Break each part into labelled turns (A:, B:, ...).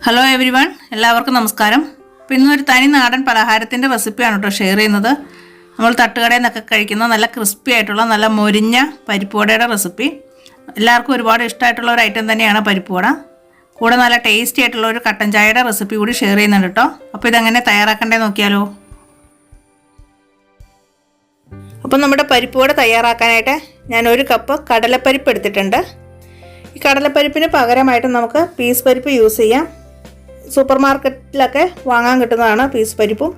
A: Hello everyone, എല്ലാവർക്കും നമസ്കാരം. അപ്പോൾ ഇന്നൊരു തനി നാടൻ പലഹാരത്തിൻ്റെ റെസിപ്പിയാണ് കേട്ടോ ഷെയർ ചെയ്യുന്നത്. നമ്മൾ തട്ടുകടയിൽ നിന്നൊക്കെ കഴിക്കുന്ന നല്ല ക്രിസ്പി ആയിട്ടുള്ള നല്ല മൊരിഞ്ഞ പരിപ്പുവടയുടെ റെസിപ്പി. എല്ലാവർക്കും ഒരുപാട് ഇഷ്ടമായിട്ടുള്ള ഒരു ഐറ്റം തന്നെയാണ് പരിപ്പുവട. കൂടെ നല്ല ടേസ്റ്റി ആയിട്ടുള്ള ഒരു കട്ടൻ ചായയുടെ റെസിപ്പി കൂടി ഷെയർ ചെയ്യുന്നുണ്ട് കേട്ടോ. അപ്പോൾ ഇതെങ്ങനെ തയ്യാറാക്കണ്ടേ നോക്കിയാലോ. അപ്പോൾ നമ്മുടെ പരിപ്പുവട തയ്യാറാക്കാനായിട്ട് ഞാൻ 1 കപ്പ് കടലപ്പരിപ്പ് എടുത്തിട്ടുണ്ട്. ഈ കടലപ്പരിപ്പിന് പകരമായിട്ട് നമുക്ക് പീസ് പരിപ്പ് യൂസ് ചെയ്യാം. സൂപ്പർ മാർക്കറ്റിലൊക്കെ വാങ്ങാൻ കിട്ടുന്നതാണ് പീസ് പരിപ്പും.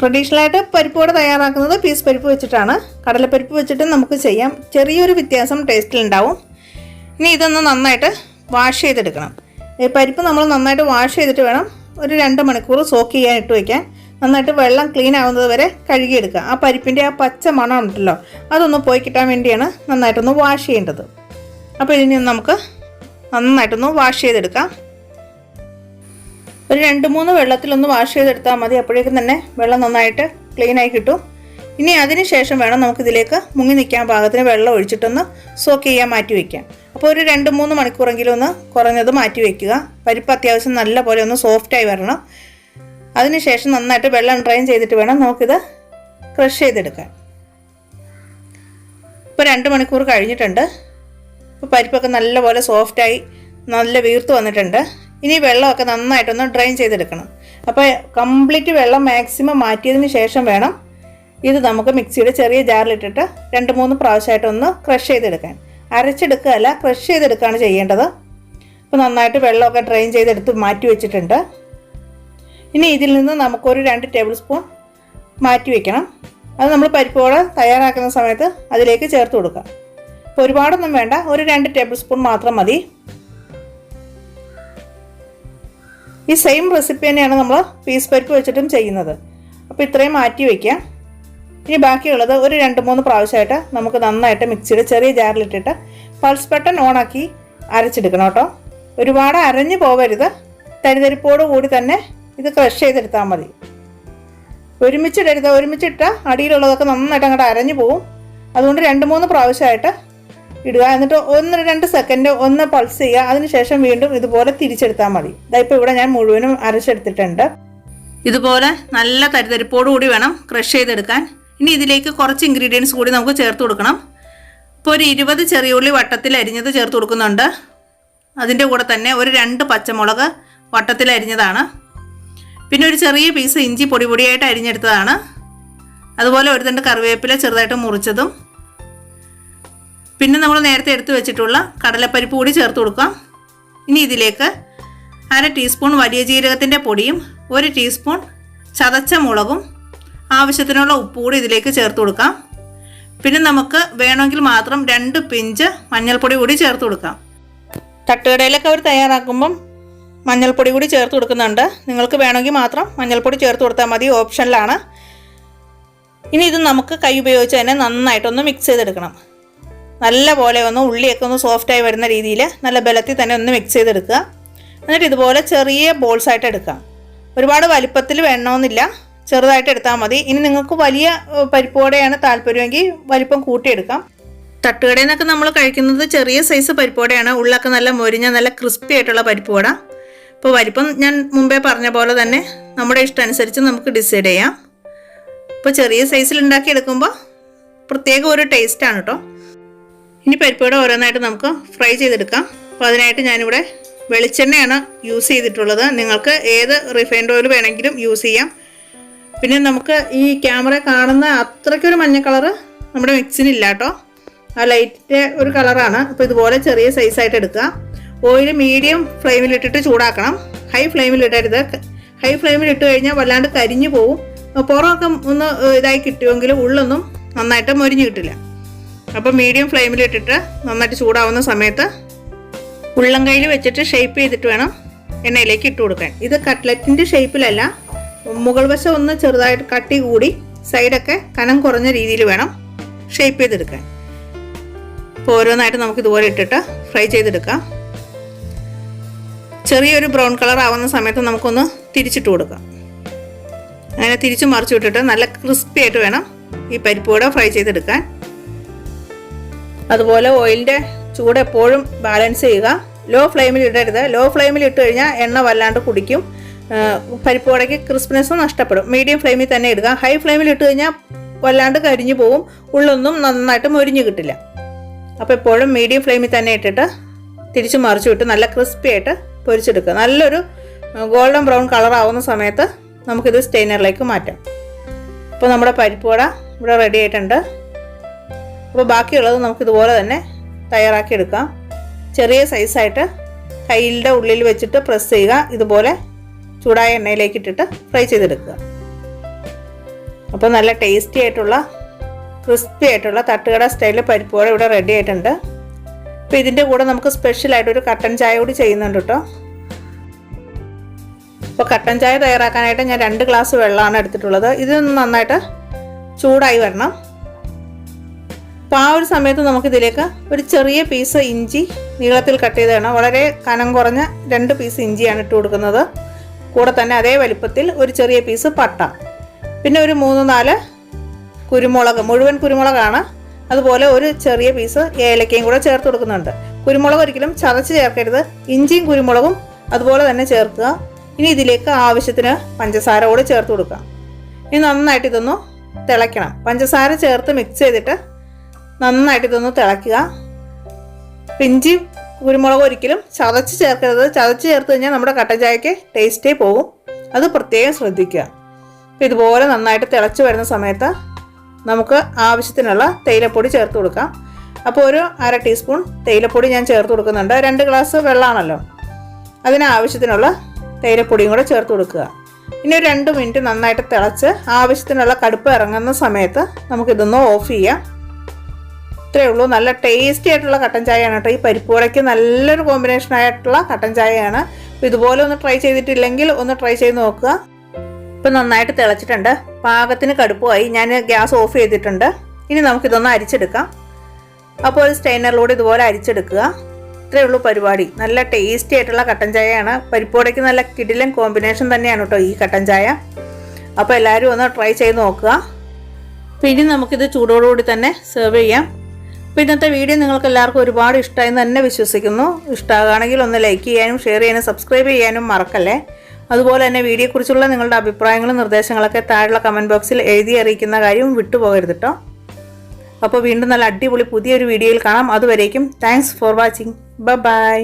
A: ട്രഡീഷണലായിട്ട് പരിപ്പുവട തയ്യാറാക്കുന്നത് പീസ് പരിപ്പ് വെച്ചിട്ടാണ്. കടലപ്പരിപ്പ് വെച്ചിട്ട് നമുക്ക് ചെയ്യാം. ചെറിയൊരു വ്യത്യാസം ടേസ്റ്റിലുണ്ടാവും. ഇനി ഇതൊന്ന് നന്നായിട്ട് വാഷ് ചെയ്തെടുക്കണം. ഈ പരിപ്പ് നമ്മൾ നന്നായിട്ട് വാഷ് ചെയ്തിട്ട് വേണം ഒരു 2 മണിക്കൂർ സോക്ക് ചെയ്യാൻ ഇട്ട് വയ്ക്കാൻ. നന്നായിട്ട് വെള്ളം ക്ലീൻ ആവുന്നത് വരെ കഴുകിയെടുക്കുക. ആ പരിപ്പിൻ്റെ ആ പച്ച മണം ഉണ്ടല്ലോ, അതൊന്ന് പോയി കിട്ടാൻ വേണ്ടിയാണ് നന്നായിട്ടൊന്ന് വാഷ് ചെയ്യേണ്ടത്. അപ്പോൾ ഇതിന് നമുക്ക് നന്നായിട്ടൊന്ന് വാഷ് ചെയ്തെടുക്കാം. ഒരു 2-3 വെള്ളത്തിലൊന്ന് വാഷ് ചെയ്തെടുത്താൽ മതി. അപ്പോഴേക്കും തന്നെ വെള്ളം നന്നായിട്ട് ക്ലീനായി കിട്ടും. ഇനി അതിന് ശേഷം വേണം നമുക്കിതിലേക്ക് മുങ്ങി നിൽക്കാൻ പാകത്തിന് വെള്ളം ഒഴിച്ചിട്ടൊന്ന് സോക്ക് ചെയ്യാൻ മാറ്റി വയ്ക്കാം. അപ്പോൾ ഒരു 2-3 മണിക്കൂറെങ്കിലും ഒന്ന് കുറഞ്ഞത് മാറ്റി വയ്ക്കുക. പരിപ്പ് അത്യാവശ്യം നല്ല പോലെ ഒന്ന് സോഫ്റ്റായി വരണം. അതിനുശേഷം നന്നായിട്ട് വെള്ളം ഡ്രെയിൻ ചെയ്തിട്ട് വേണം നമുക്കിത് ക്രഷ് ചെയ്തെടുക്കാൻ. ഇപ്പോൾ 2 മണിക്കൂർ കഴിഞ്ഞിട്ടുണ്ട്. ഇപ്പോൾ പരിപ്പൊക്കെ നല്ലപോലെ സോഫ്റ്റായി നല്ല വീർത്ത് വന്നിട്ടുണ്ട്. ഇനി വെള്ളമൊക്കെ നന്നായിട്ടൊന്ന് ഡ്രെയിൻ ചെയ്തെടുക്കണം. അപ്പോൾ കംപ്ലീറ്റ് വെള്ളം മാക്സിമം മാറ്റിയതിന് ശേഷം വേണം ഇത് നമുക്ക് മിക്സിയുടെ ചെറിയ ജാറിലിട്ടിട്ട് 2-3 പ്രാവശ്യമായിട്ടൊന്ന് ക്രഷ് ചെയ്തെടുക്കാൻ. അരച്ചെടുക്കുകയല്ല, ക്രഷ് ചെയ്തെടുക്കുകയാണ് ചെയ്യേണ്ടത്. അപ്പോൾ നന്നായിട്ട് വെള്ളമൊക്കെ ഡ്രെയിൻ ചെയ്തെടുത്ത് മാറ്റി വെച്ചിട്ടുണ്ട്. ഇനി ഇതിൽ നിന്ന് നമുക്കൊരു 2 ടേബിൾ സ്പൂൺ മാറ്റി വയ്ക്കണം. അത് നമ്മൾ പരിപ്പുവട തയ്യാറാക്കുന്ന സമയത്ത് അതിലേക്ക് ചേർത്ത് കൊടുക്കാം. അപ്പോൾ ഒരുപാടൊന്നും വേണ്ട, ഒരു 2 ടേബിൾ സ്പൂൺ മാത്രം മതി. ഈ സെയിം റെസിപ്പി തന്നെയാണ് നമ്മൾ പീസ് പരിപ്പ് വെച്ചിട്ടും ചെയ്യുന്നത്. അപ്പോൾ ഇത്രയും മാറ്റി വയ്ക്കാം. ഇനി ബാക്കിയുള്ളത് ഒരു 2-3 പ്രാവശ്യമായിട്ട് നമുക്ക് നന്നായിട്ട് മിക്സിയുടെ ചെറിയ ജാറിലിട്ടിട്ട് പൾസ് ബട്ടൺ ഓണാക്കി അരച്ചെടുക്കണം കേട്ടോ. ഒരുപാട് അരഞ്ഞു പോകരുത്. തരിതരിപ്പോട് കൂടി തന്നെ ഇത് ക്രഷ് ചെയ്തെടുത്താൽ മതി. ഒരുമിച്ചിടരുത്. ഒരുമിച്ചിട്ടാൽ അടിയിലുള്ളതൊക്കെ നന്നായിട്ട് അങ്ങോട്ട് അരഞ്ഞു പോകും. അതുകൊണ്ട് 2-3 പ്രാവശ്യമായിട്ട് ഇടുക. എന്നിട്ട് 1-2 സെക്കൻഡ് ഒന്ന് പൾസ് ചെയ്യുക. അതിനുശേഷം വീണ്ടും ഇതുപോലെ തിരിച്ചെടുത്താൽ മതി. ഇപ്പോൾ ഇവിടെ ഞാൻ മുഴുവനും അരച്ചെടുത്തിട്ടുണ്ട്. ഇതുപോലെ നല്ല തരിതരിപ്പോട് കൂടി വേണം ക്രഷ് ചെയ്തെടുക്കാൻ. ഇനി ഇതിലേക്ക് കുറച്ച് ഇൻഗ്രീഡിയൻസ് കൂടി നമുക്ക് ചേർത്ത് കൊടുക്കണം. ഇപ്പോൾ ഒരു 20 ചെറിയുള്ളി വട്ടത്തിൽ അരിഞ്ഞത് ചേർത്ത് കൊടുക്കുന്നുണ്ട്. അതിൻ്റെ കൂടെ തന്നെ ഒരു 2 പച്ചമുളക് വട്ടത്തിൽ അരിഞ്ഞതാണ്. പിന്നെ ഒരു ചെറിയ പീസ് ഇഞ്ചി പൊടി പൊടിയായിട്ട് അരിഞ്ഞെടുത്തതാണ്. അതുപോലെ ഒരു തണ്ട് കറിവേപ്പില ചെറുതായിട്ട് മുറിച്ചതും. പിന്നെ നമ്മൾ നേരത്തെ എടുത്ത് വെച്ചിട്ടുള്ള കടലപ്പരിപ്പ് കൂടി ചേർത്ത് കൊടുക്കാം. ഇനി ഇതിലേക്ക് 1/2 ടീസ്പൂൺ വലിയ ജീരകത്തിൻ്റെ പൊടിയും 1 ടീസ്പൂൺ ചതച്ച മുളകും ആവശ്യത്തിനുള്ള ഉപ്പ് കൂടി ഇതിലേക്ക് ചേർത്ത് കൊടുക്കാം. പിന്നെ നമുക്ക് വേണമെങ്കിൽ മാത്രം 2 പിഞ്ച് മഞ്ഞൾപ്പൊടി കൂടി ചേർത്ത് കൊടുക്കാം. തട്ടുകടയിലൊക്കെ അവർ തയ്യാറാക്കുമ്പം മഞ്ഞൾപ്പൊടി കൂടി ചേർത്ത് കൊടുക്കുന്നുണ്ട്. നിങ്ങൾക്ക് വേണമെങ്കിൽ മാത്രം മഞ്ഞൾപ്പൊടി ചേർത്ത് കൊടുത്താൽ മതി, ഓപ്ഷനിലാണ്. ഇനി ഇത് നമുക്ക് കൈ ഉപയോഗിച്ച് തന്നെ നന്നായിട്ടൊന്ന് മിക്സ് ചെയ്തെടുക്കണം. നല്ല പോലെ ഒന്ന് ഉള്ളിയൊക്കെ ഒന്ന് സോഫ്റ്റായി വരുന്ന രീതിയിൽ നല്ല ബലത്തിൽ തന്നെ ഒന്ന് മിക്സ് ചെയ്തെടുക്കുക. എന്നിട്ട് ഇതുപോലെ ചെറിയ ബോൾസ് ആയിട്ട് എടുക്കാം. ഒരുപാട് വലിപ്പത്തിൽ വേണമെന്നില്ല, ചെറുതായിട്ട് എടുത്താൽ മതി. ഇനി നിങ്ങൾക്ക് വലിയ പരിപ്പുവടയാണ് താല്പര്യമെങ്കിൽ വലിപ്പം കൂട്ടിയെടുക്കാം. തട്ടുകടയിൽ നിന്നൊക്കെ നമ്മൾ കഴിക്കുന്നത് ചെറിയ സൈസ് പരിപ്പുവടയാണ്. ഉള്ളൊക്കെ നല്ല മൊരിഞ്ഞ നല്ല ക്രിസ്പി ആയിട്ടുള്ള പരിപ്പുവട. ഇപ്പോൾ വലിപ്പം ഞാൻ മുമ്പേ പറഞ്ഞ പോലെ തന്നെ നമ്മുടെ ഇഷ്ടമനുസരിച്ച് നമുക്ക് ഡിസൈഡ് ചെയ്യാം. ഇപ്പോൾ ചെറിയ സൈസിൽ ഉണ്ടാക്കി എടുക്കുമ്പോൾ പ്രത്യേക ഒരു ടേസ്റ്റാണ് കേട്ടോ. ഇനി പരിപ്പുവട ഓരോന്നായിട്ട് നമുക്ക് ഫ്രൈ ചെയ്തെടുക്കാം. അപ്പോൾ അതിനായിട്ട് ഞാനിവിടെ വെളിച്ചെണ്ണയാണ് യൂസ് ചെയ്തിട്ടുള്ളത്. നിങ്ങൾക്ക് ഏത് റിഫൈൻഡ് ഓയിൽ വേണമെങ്കിലും യൂസ് ചെയ്യാം. പിന്നെ നമുക്ക് ഈ ക്യാമറ കാണുന്ന അത്രയ്ക്കൊരു മഞ്ഞ കളറ് നമ്മുടെ മിക്സിനില്ല കേട്ടോ. ആ ലൈറ്റിൻ്റെ ഒരു കളറാണ്. അപ്പോൾ ഇതുപോലെ ചെറിയ സൈസായിട്ട് എടുക്കുക. ഓയിൽ മീഡിയം ഫ്ലെയിമിലിട്ടിട്ട് ചൂടാക്കണം. ഹൈ ഫ്ലെയിമിലിടരുത്. ഹൈ ഫ്ലെയിമിലിട്ട് കഴിഞ്ഞാൽ വല്ലാണ്ട് കരിഞ്ഞു പോവും. പുറമൊക്കെ ഒന്ന് ഇതായി കിട്ടുമെങ്കിലും ഉള്ളൊന്നും നന്നായിട്ട് മൊരിഞ്ഞ് കിട്ടില്ല. അപ്പോൾ മീഡിയം ഫ്ലെയിമിലിട്ടിട്ട് നന്നായിട്ട് ചൂടാവുന്ന സമയത്ത് ഉള്ളം കയ്യിൽ വെച്ചിട്ട് ഷേപ്പ് ചെയ്തിട്ട് വേണം എണ്ണയിലേക്ക് ഇട്ട് കൊടുക്കാൻ. ഇത് കട്ട്ലറ്റിൻ്റെ ഷേപ്പിലല്ല, മുകൾ വശം ഒന്ന് ചെറുതായിട്ട് കട്ടി കൂടി സൈഡൊക്കെ കനം കുറഞ്ഞ രീതിയിൽ വേണം ഷേപ്പ് ചെയ്തെടുക്കാൻ. അപ്പോൾ ഓരോന്നായിട്ട് നമുക്ക് ഇതുപോലെ ഇട്ടിട്ട് ഫ്രൈ ചെയ്തെടുക്കാം. ചെറിയൊരു ബ്രൗൺ കളർ ആവുന്ന സമയത്ത് നമുക്കൊന്ന് തിരിച്ചിട്ട് കൊടുക്കാം. അങ്ങനെ തിരിച്ച് മറിച്ച് വിട്ടിട്ട് നല്ല ക്രിസ്പി ആയിട്ട് വേണം ഈ പരിപ്പുവട ഫ്രൈ ചെയ്തെടുക്കാൻ. അതുപോലെ ഓയിലിൻ്റെ ചൂട് എപ്പോഴും ബാലൻസ് ചെയ്യുക. ലോ ഫ്ലെയിമിൽ ഇടരുത്. ലോ ഫ്ലെയിമിൽ ഇട്ട് കഴിഞ്ഞാൽ എണ്ണ വല്ലാണ്ട് കുടിക്കും, പരിപ്പ് വടയ്ക്ക് ക്രിസ്പിനെസ് നഷ്ടപ്പെടും. മീഡിയം ഫ്ലെയിമിൽ തന്നെ ഇടുക. ഹൈ ഫ്ലെയിമിൽ ഇട്ട് കഴിഞ്ഞാൽ വല്ലാണ്ട് കരിഞ്ഞു പോവും, ഉള്ളൊന്നും നന്നായിട്ട് മൊരിഞ്ഞ് കിട്ടില്ല. അപ്പോൾ എപ്പോഴും മീഡിയം ഫ്ലെയിമിൽ തന്നെ ഇട്ടിട്ട് തിരിച്ച് മറിച്ചു വിട്ട് നല്ല ക്രിസ്പി ആയിട്ട് പൊരിച്ചെടുക്കുക. നല്ലൊരു ഗോൾഡൻ ബ്രൗൺ കളർ ആവുന്ന സമയത്ത് നമുക്കിത് സ്റ്റെയിനറിലേക്ക് മാറ്റാം. അപ്പോൾ നമ്മുടെ പരിപ്പ് വട ഇവിടെ റെഡി ആയിട്ടുണ്ട്. അപ്പോൾ ബാക്കിയുള്ളത് നമുക്കിതുപോലെ തന്നെ തയ്യാറാക്കി എടുക്കാം. ചെറിയ സൈസായിട്ട് കയ്യിൻ്റെ ഉള്ളിൽ വെച്ചിട്ട് പ്രസ് ചെയ്യുക. ഇതുപോലെ ചൂടായ എണ്ണയിലേക്ക് ഇട്ടിട്ട് ഫ്രൈ ചെയ്തെടുക്കുക. അപ്പോൾ നല്ല ടേസ്റ്റി ആയിട്ടുള്ള ക്രിസ്പി ആയിട്ടുള്ള തട്ടുകട സ്റ്റൈലിൽ പരിപ്പ് വട ഇവിടെ റെഡി ആയിട്ടുണ്ട്. അപ്പോൾ ഇതിൻ്റെ കൂടെ നമുക്ക് സ്പെഷ്യലായിട്ടൊരു കട്ടൻ ചായ കൂടി ചെയ്യുന്നുണ്ട് കേട്ടോ. അപ്പോൾ കട്ടൻ ചായ തയ്യാറാക്കാനായിട്ട് ഞാൻ 2 ഗ്ലാസ് വെള്ളമാണ് എടുത്തിട്ടുള്ളത്. ഇത് നന്നായിട്ട് ചൂടായി വരണം. അപ്പോൾ ആ ഒരു സമയത്ത് നമുക്കിതിലേക്ക് ഒരു ചെറിയ പീസ് ഇഞ്ചി നീളത്തിൽ കട്ട് ചെയ്താണ്, വളരെ കനം കുറഞ്ഞ 2 പീസ് ഇഞ്ചിയാണ് ഇട്ട് കൊടുക്കുന്നത്. കൂടെ തന്നെ അതേ വലിപ്പത്തിൽ ഒരു ചെറിയ പീസ് പട്ട, പിന്നെ ഒരു 3-4 കുരുമുളക്, മുഴുവൻ കുരുമുളകാണ്. അതുപോലെ ഒരു ചെറിയ പീസ് ഏലക്കയും കൂടെ ചേർത്ത് കൊടുക്കുന്നുണ്ട്. കുരുമുളക് ഒരിക്കലും ചതച്ച് ചേർക്കരുത്, ഇഞ്ചിയും കുരുമുളകും അതുപോലെ തന്നെ ചേർക്കുക. ഇനി ഇതിലേക്ക് ആവശ്യത്തിന് പഞ്ചസാര കൂടി ചേർത്ത് കൊടുക്കാം. ഇനി നന്നായിട്ട് ഇതൊന്ന് തിളയ്ക്കണം. പഞ്ചസാര ചേർത്ത് മിക്സ് ചെയ്തിട്ട് നന്നായിട്ട് ഇതൊന്ന് തിളയ്ക്കുക. ഇഞ്ചി കുരുമുളക് ഒരിക്കലും ചതച്ച് ചേർക്കരുത്. ചതച്ച് ചേർത്ത് കഴിഞ്ഞാൽ നമ്മുടെ കട്ടൻ ചായക്ക് ടേസ്റ്റേ പോകും, അത് പ്രത്യേകം ശ്രദ്ധിക്കുക. അപ്പോൾ ഇതുപോലെ നന്നായിട്ട് തിളച്ച് വരുന്ന സമയത്ത് നമുക്ക് ആവശ്യത്തിനുള്ള തേയിലപ്പൊടി ചേർത്ത് കൊടുക്കാം. അപ്പോൾ ഒരു 1/2 ടീസ്പൂൺ തേയിലപ്പൊടി ഞാൻ ചേർത്ത് കൊടുക്കുന്നുണ്ട്. 2 ഗ്ലാസ് വെള്ളമാണല്ലോ, അതിനാവശ്യത്തിനുള്ള തേയിലപ്പൊടിയും കൂടെ ചേർത്ത് കൊടുക്കുക. ഇനി ഒരു 2 മിനിറ്റ് നന്നായിട്ട് തിളച്ച് ആവശ്യത്തിനുള്ള കടുപ്പ് ഇറങ്ങുന്ന സമയത്ത് നമുക്കിതൊന്ന് ഓഫ് ചെയ്യാം. ഇത്രയേ ഉള്ളൂ. നല്ല ടേസ്റ്റി ആയിട്ടുള്ള കട്ടൻ ചായയാണ് കേട്ടോ. ഈ പരിപ്പ് വടയ്ക്ക് നല്ലൊരു കോമ്പിനേഷൻ ആയിട്ടുള്ള കട്ടൻ ചായയാണ്. അപ്പോൾ ഇതുപോലെ ഒന്ന് ട്രൈ ചെയ്തിട്ടില്ലെങ്കിൽ ഒന്ന് ട്രൈ ചെയ്ത് നോക്കുക. ഇപ്പം നന്നായിട്ട് തിളച്ചിട്ടുണ്ട്, പാകത്തിന് കടുപ്പമായി. ഞാൻ ഗ്യാസ് ഓഫ് ചെയ്തിട്ടുണ്ട്. ഇനി നമുക്കിതൊന്ന് അരിച്ചെടുക്കാം. അപ്പോൾ ഒരു സ്റ്റെയിനറിലൂടെ ഇതുപോലെ അരിച്ചെടുക്കുക. ഇത്രയേ ഉള്ളൂ പരിപാടി. നല്ല ടേസ്റ്റി ആയിട്ടുള്ള കട്ടൻ ചായയാണ്. പരിപ്പ് വടയ്ക്ക് നല്ല കിടിലൻ കോമ്പിനേഷൻ തന്നെയാണ് കേട്ടോ ഈ കട്ടൻ ചായ. അപ്പോൾ എല്ലാവരും ഒന്ന് ട്രൈ ചെയ്ത് നോക്കുക. പിന്നെ നമുക്കിത് ചൂടോടുകൂടി തന്നെ സെർവ് ചെയ്യാം. അപ്പോൾ ഇന്നത്തെ വീഡിയോ നിങ്ങൾക്ക് എല്ലാവർക്കും ഒരുപാട് ഇഷ്ടമായെന്ന് തന്നെ വിശ്വസിക്കുന്നു. ഇഷ്ടമാകുകയാണെങ്കിൽ ഒന്ന് ലൈക്ക് ചെയ്യാനും ഷെയർ ചെയ്യാനും സബ്സ്ക്രൈബ് ചെയ്യാനും മറക്കല്ലേ. അതുപോലെ തന്നെ വീഡിയോയെക്കുറിച്ചുള്ള നിങ്ങളുടെ അഭിപ്രായങ്ങളും നിർദ്ദേശങ്ങളൊക്കെ താഴെയുള്ള കമൻറ്റ് ബോക്സിൽ എഴുതി അറിയിക്കുന്ന കാര്യം വിട്ടുപോകരുത് കേട്ടോ. അപ്പോൾ വീണ്ടും നല്ല അടിപൊളി പുതിയൊരു വീഡിയോയിൽ കാണാം. അതുവരേക്കും താങ്ക്സ് ഫോർ വാച്ചിങ്. ബൈ.